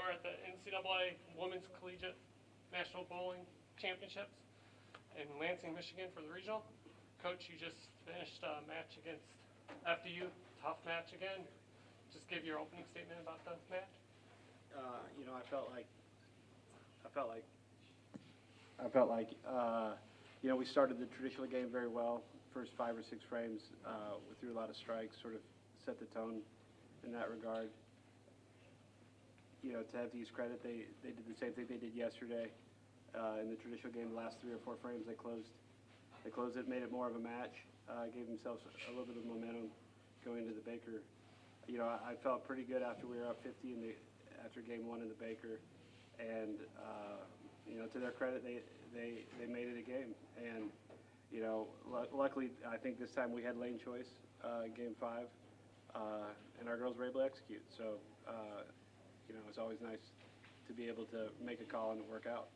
are at the NCAA Women's Collegiate National Bowling Championships in Lansing, Michigan for the regional. Coach, you just finished a match against FDU, tough match again. Just give your opening statement about the match. I felt like we started the traditional game very well. First 5 or 6 frames, we threw a lot of strikes, sort of set the tone in that regard. To FDU's credit, they did the same thing they did yesterday in the traditional game. The last 3 or 4 frames, they closed it, made it more of a match, gave themselves a little bit of momentum going into the Baker. I felt pretty good after we were up 50 after game 1 in the Baker, and to their credit, they made it a game. And luckily, I think this time we had lane choice in game 5, and our girls were able to execute. So it's always nice to be able to make a call and work out.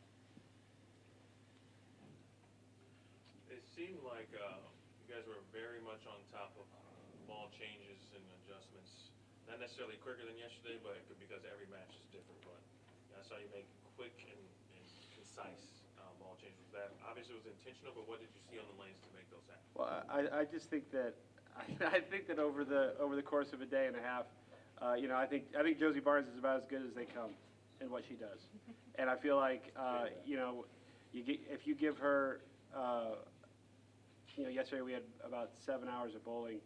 It seemed like you guys were very much on top of ball changes and adjustments. Not necessarily quicker than yesterday, but because every match is different. But I saw you make quick and concise ball changes. That obviously was intentional, but what did you see on the lanes to make those happen? Well, I just think that I think that over the course of a day and a half, I think Josie Barnes is about as good as they come in what she does, and I feel like if you give her, yesterday we had about 7 hours of bowling.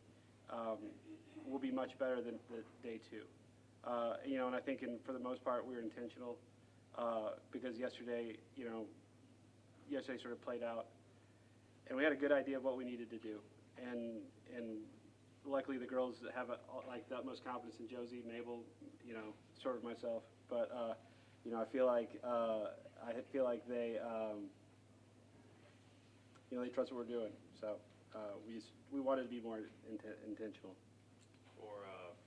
Will be much better than the day 2, and I think for the most part we were intentional because yesterday sort of played out, and we had a good idea of what we needed to do, and luckily the girls have the utmost confidence in Josie, Mabel, sort of myself, but I feel like they they trust what we're doing, so we wanted to be more intentional.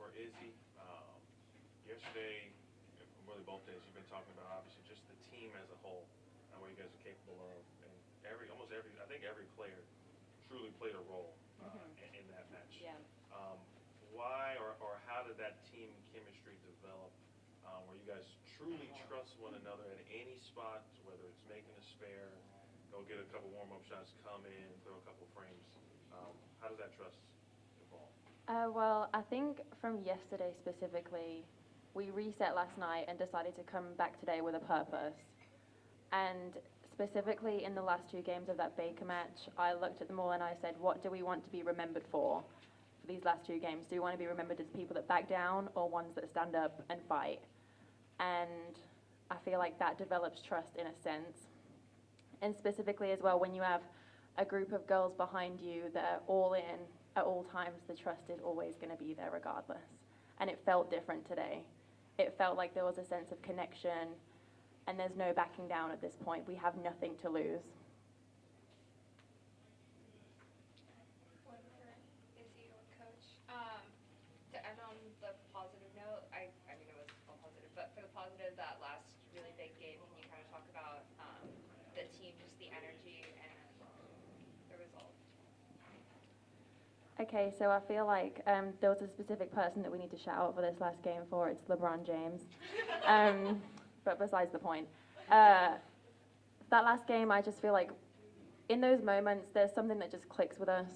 For Izzy, yesterday, really both days, you've been talking about obviously just the team as a whole and what you guys are capable of, and I think every player truly played a role in that match. Yeah. Why or how did that team chemistry develop, where you guys truly trust one another at any spot, whether it's making a spare, go get a couple warm-up shots, come in, throw a couple frames? How does that trust evolve? Well, I think from yesterday specifically, we reset last night and decided to come back today with a purpose. And specifically in the last 2 games of that Baker match, I looked at them all and I said, what do we want to be remembered for these last 2 games? Do we want to be remembered as people that back down or ones that stand up and fight? And I feel like that develops trust in a sense. And specifically as well, when you have a group of girls behind you that are all in at all times, the trust is always going to be there regardless. And it felt different today. It felt like there was a sense of connection, and there's no backing down at this point. We have nothing to lose. One for Izzy or Coach. To end on the positive note, I mean it was all positive, but for the positive, that last really big game, can you kind of talk about the team, just the energy and the result? Okay, so I feel like there was a specific person that we need to shout out for this last game for. It's LeBron James. But besides the point, that last game, I just feel like in those moments, there's something that just clicks with us.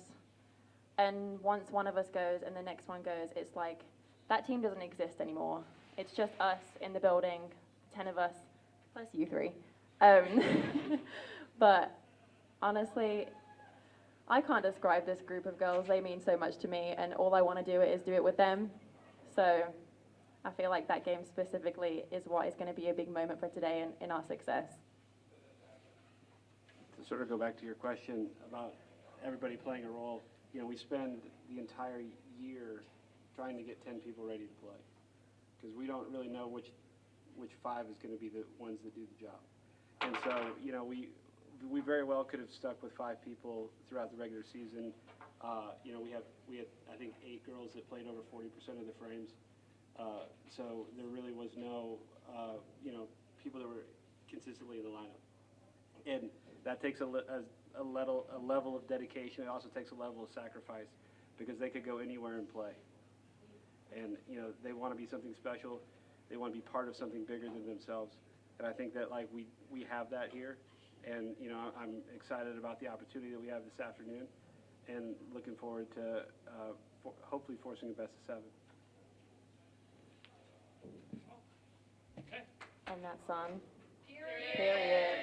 And once one of us goes and the next one goes, it's like that team doesn't exist anymore. It's just us in the building, 10 of us, plus you 3. But honestly, I can't describe this group of girls. They mean so much to me, and all I want to do is do it with them. So I feel like that game specifically is what is going to be a big moment for today in our success. To sort of go back to your question about everybody playing a role, we spend the entire year trying to get 10 people ready to play because we don't really know which 5 is going to be the ones that do the job. And so, we very well could have stuck with 5 people throughout the regular season. We had I think 8 girls that played over 40% of the frames. So there really was no people that were consistently in the lineup, and that takes a level of dedication. It also takes a level of sacrifice because they could go anywhere and play, and they want to be something special. They want to be part of something bigger than themselves. And I think that like we have that here. And, you know, I'm excited about the opportunity that we have this afternoon and looking forward to hopefully forcing a best of 7. Okay. And that's on. Period. Period.